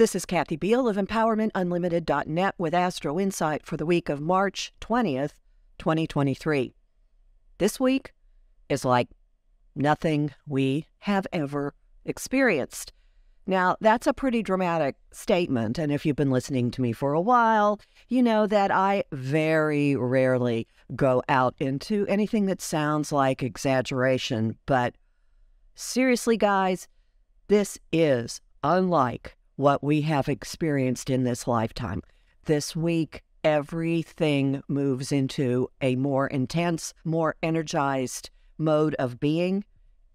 This is Kathy Biehl of EmpowermentUnlimited.net with Astro-Insight for the week of March 20th, 2023. This week is like nothing we have ever experienced. Now, that's a pretty dramatic statement, and if you've been listening to me for a while, you know that I very rarely go out into anything that sounds like exaggeration. But seriously, guys, this is unlike what we have experienced in this lifetime. This week, everything moves into a more intense, more energized mode of being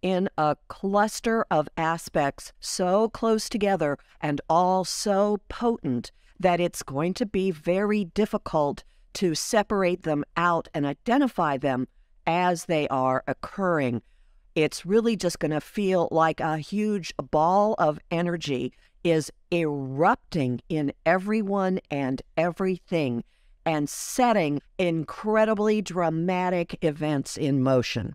in a cluster of aspects so close together and all so potent that it's going to be very difficult to separate them out and identify them as they are occurring. It's really just going to feel like a huge ball of energy is erupting in everyone and everything and setting incredibly dramatic events in motion.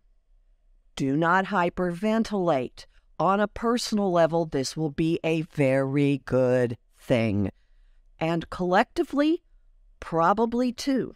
Do not hyperventilate. On a personal level, this will be a very good thing. And collectively, probably too.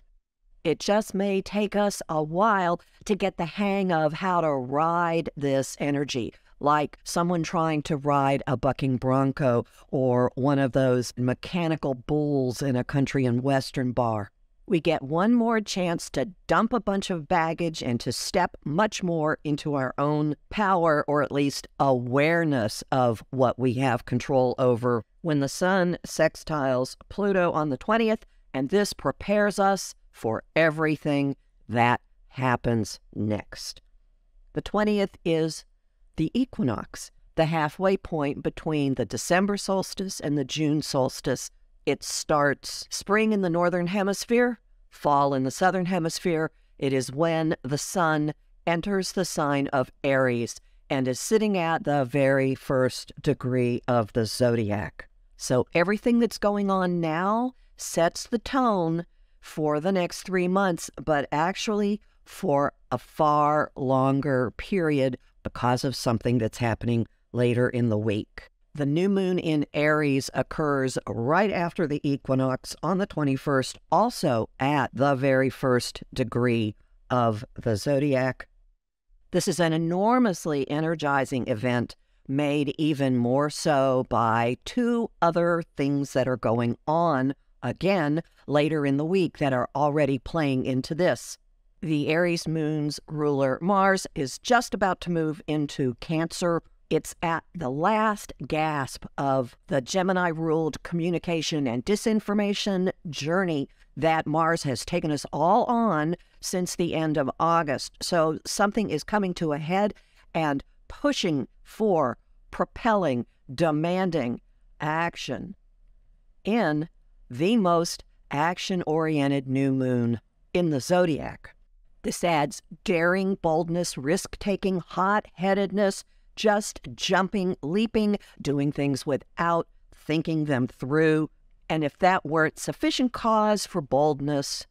It just may take us a while to get the hang of how to ride this energy, like someone trying to ride a bucking bronco or one of those mechanical bulls in a country and western bar. We get one more chance to dump a bunch of baggage and to step much more into our own power, or at least awareness of what we have control over, when the sun sextiles Pluto on the 20th, and this prepares us for everything that happens next. The 20th is the equinox, the halfway point between the December solstice and the June solstice. It starts spring in the northern hemisphere, fall in the southern hemisphere. It is when the sun enters the sign of Aries and is sitting at the very first degree of the zodiac. So everything that's going on now sets the tone for the next 3 months, but actually for a far longer period because of something that's happening later in the week. The new moon in Aries occurs right after the equinox on the 21st, also at the very first degree of the zodiac. This is an enormously energizing event, made even more so by two other things that are going on again later in the week that are already playing into this. The Aries moon's ruler, Mars, is just about to move into Cancer. It's at the last gasp of the Gemini-ruled communication and disinformation journey that Mars has taken us all on since the end of August. So something is coming to a head and pushing for, propelling, demanding action in the most action-oriented new moon in the zodiac. This adds daring, boldness, risk-taking, hot-headedness, just jumping, leaping, doing things without thinking them through. And if that weren't sufficient cause for boldness,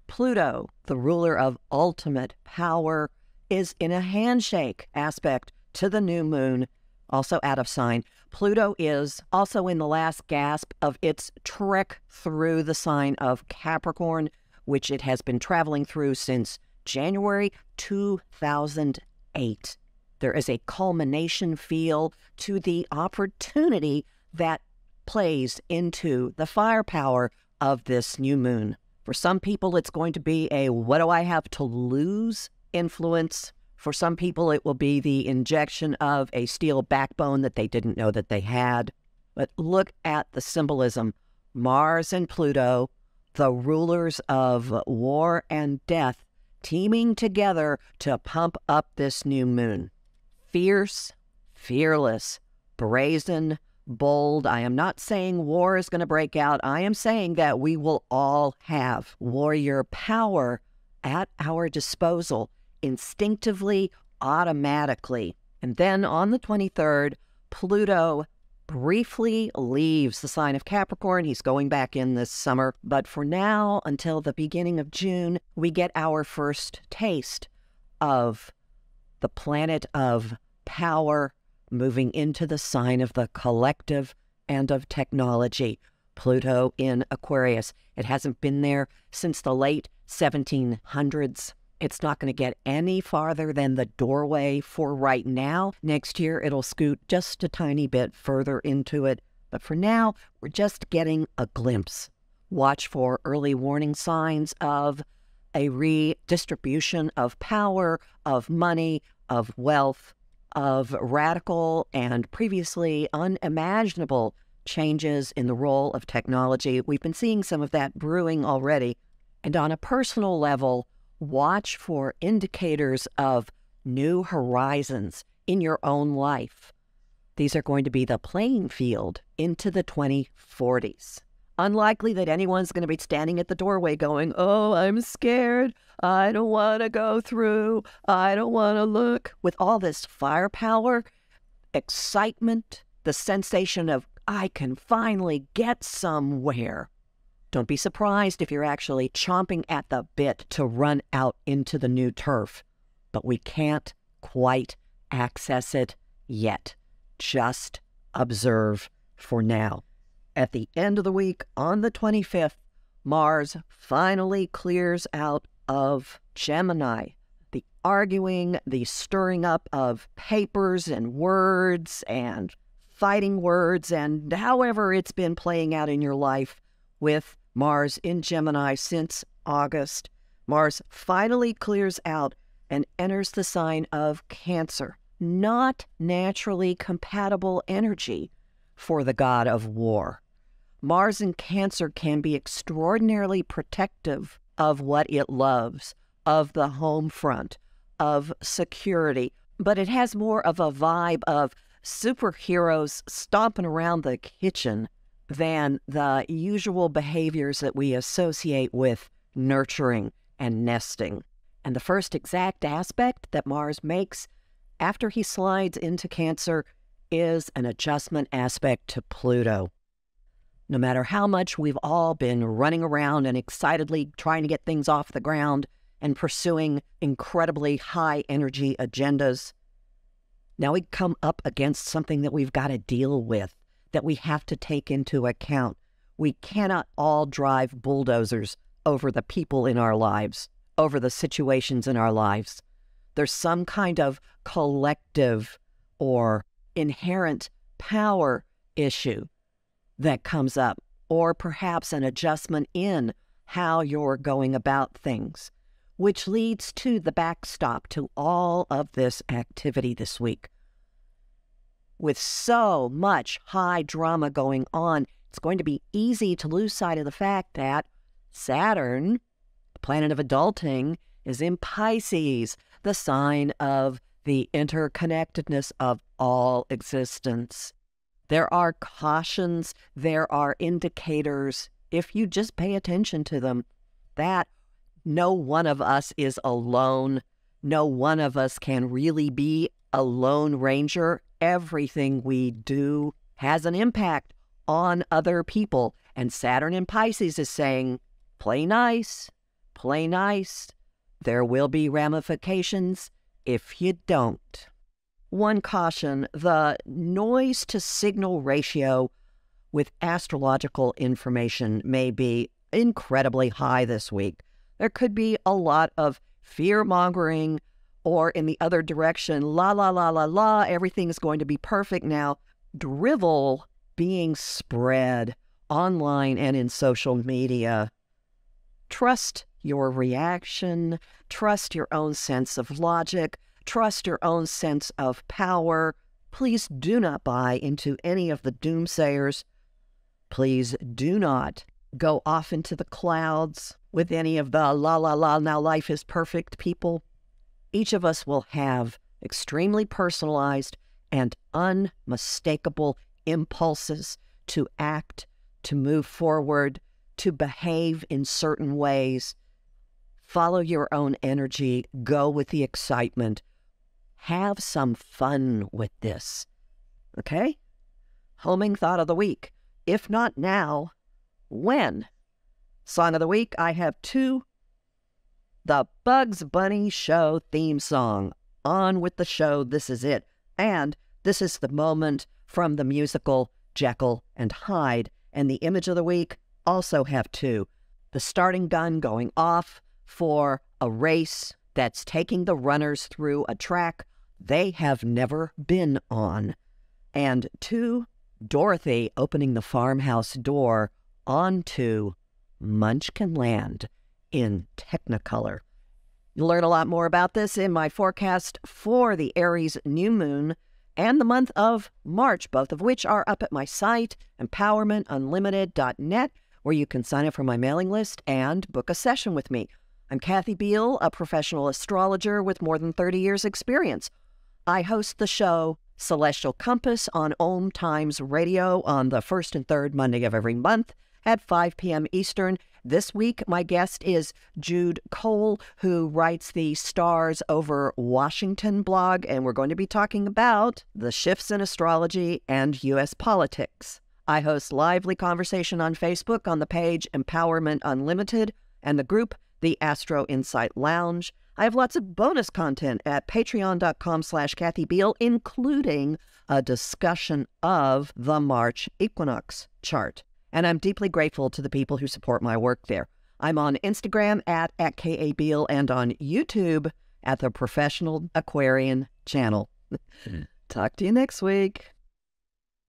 Pluto, the ruler of ultimate power, is in a handshake aspect to the new moon, also out of sign. Pluto is also in the last gasp of its trek through the sign of Capricorn, which it has been traveling through since January 2008. There is a culmination feel to the opportunity that plays into the firepower of this new moon. For some people, it's going to be a what do I have to lose influence. For some people, it will be the injection of a steel backbone that they didn't know that they had. But look at the symbolism. Mars and Pluto, the rulers of war and death, teaming together to pump up this new moon. Fierce, fearless, brazen, bold. I am not saying war is going to break out. I am saying that we will all have warrior power at our disposal, instinctively, automatically. And then on the 23rd, Pluto briefly leaves the sign of Capricorn. He's going back in this summer. But for now, until the beginning of June, we get our first taste of the planet of power moving into the sign of the collective and of technology. Pluto in Aquarius. It hasn't been there since the late 1700s. It's not going to get any farther than the doorway for right now. Next year, it'll scoot just a tiny bit further into it. But for now, we're just getting a glimpse. Watch for early warning signs of a redistribution of power, of money, of wealth, of radical and previously unimaginable changes in the role of technology. We've been seeing some of that brewing already. And on a personal level, watch for indicators of new horizons in your own life. These are going to be the playing field into the 2040s. Unlikely that anyone's going to be standing at the doorway going, "Oh, I'm scared. I don't want to go through. I don't want to look." With all this firepower, excitement, the sensation of, I can finally get somewhere. Don't be surprised if you're actually chomping at the bit to run out into the new turf. But we can't quite access it yet. Just observe for now. At the end of the week, on the 25th, Mars finally clears out of Gemini. The arguing, the stirring up of papers and words and fighting words, and however it's been playing out in your life with Mars in Gemini since August. Mars finally clears out and enters the sign of Cancer. Not naturally compatible energy for the god of war. Mars in Cancer can be extraordinarily protective of what it loves, of the home front, of security, but it has more of a vibe of superheroes stomping around the kitchen than the usual behaviors that we associate with nurturing and nesting. And the first exact aspect that Mars makes after he slides into Cancer is an adjustment aspect to Pluto. No matter how much we've all been running around and excitedly trying to get things off the ground and pursuing incredibly high energy agendas, now we come up against something that we've got to deal with, that we have to take into account. We cannot all drive bulldozers over the people in our lives, over the situations in our lives. There's some kind of collective or inherent power issue that comes up, or perhaps an adjustment in how you're going about things, which leads to the backstop to all of this activity this week. With so much high drama going on, it's going to be easy to lose sight of the fact that Saturn, the planet of adulting, is in Pisces, the sign of the interconnectedness of all existence. There are cautions, there are indicators, if you just pay attention to them, that no one of us is alone. No one of us can really be a lone ranger. Everything we do has an impact on other people. And Saturn in Pisces is saying, play nice, play nice. There will be ramifications if you don't. One caution, the noise-to-signal ratio with astrological information may be incredibly high this week. There could be a lot of fear-mongering, or in the other direction, la, la, la, la, la, everything is going to be perfect now. Drivel being spread online and in social media. Trust your reaction, trust your own sense of logic, trust your own sense of power. Please do not buy into any of the doomsayers. Please do not go off into the clouds with any of the la, la, la, now life is perfect people. Each of us will have extremely personalized and unmistakable impulses to act, to move forward, to behave in certain ways. Follow your own energy. Go with the excitement. Have some fun with this. Okay? Homing thought of the week. If not now, when? Song of the week, I have two. The Bugs Bunny Show theme song. On with the show, this is it. And this is the moment from the musical Jekyll and Hyde. And the image of the week also have two. The starting gun going off for a race that's taking the runners through a track they have never been on. And two, Dorothy opening the farmhouse door onto Munchkin Land in Technicolor. You'll learn a lot more about this in my forecast for the Aries new moon and the month of March, both of which are up at my site, empowermentunlimited.net, where you can sign up for my mailing list and book a session with me. I'm Kathy Biehl, a professional astrologer with more than 30 years' experience. I host the show Celestial Compass on Om Times Radio on the first and third Monday of every month at 5 p.m. Eastern. This week, my guest is Jude Cole, who writes the Stars Over Washington blog, and we're going to be talking about the shifts in astrology and U.S. politics. I host lively conversation on Facebook on the page Empowerment Unlimited and the group The Astro-Insight Lounge. I have lots of bonus content at patreon.com/Kathy Biehl, including a discussion of the March equinox chart. And I'm deeply grateful to the people who support my work there. I'm on Instagram at @KABiehl and on YouTube at the Professional Aquarian channel. Talk to you next week.